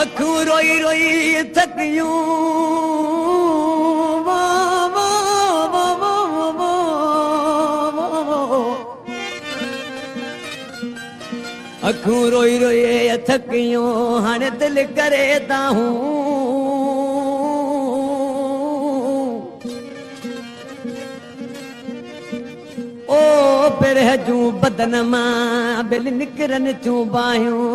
अखूं रोई रोई थकियूं अखूं रोई रोई थकियूं हाणे दिल करे ताहूं ओ बिरह जूं बदन मां बिल निकरन जूं बाहियूं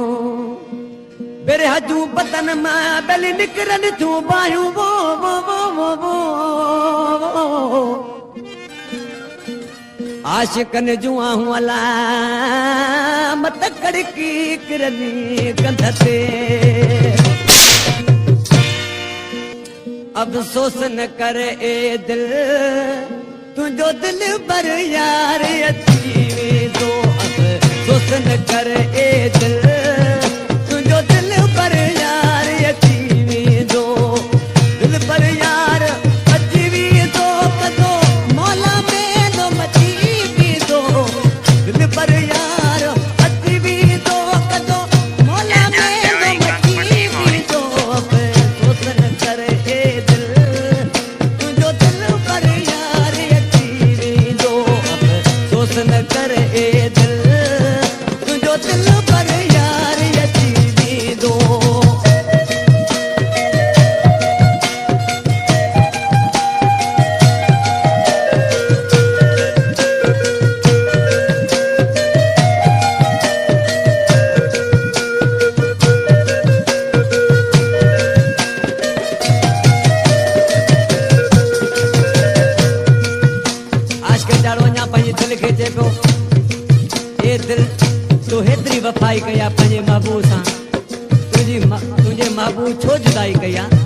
बिरह जूं बदन मां बिल निकरन जूं बाहियूं वो वो वो वो वो आशिकन जूं आहूं अला मत कड़की किरनी कंध ते अफ़सोस न कर ए दिल तुझो दिल पर यार अची वेंदो अफ़सोस न कर ए दिल तुझो दिल पर यार अची वेंदो दिल पर यार अची वेंदो कदो मौला में न मची वेंदो दिल पर यार अची वेंदो कदो मौला में न मची वेंदो अफ़सोस न कर ए दिल तुझो दिल पर यार अची वेंदो अफ़सोस न कर ए दिल तुझो दिल पर यार अची वेंदो दिल खे चए पियो ए दिल तूं हेतिरी वफ़ाई कया पंहिंजे महबूब सां तुंहिंजे महबूब छो जुदाई कई आहे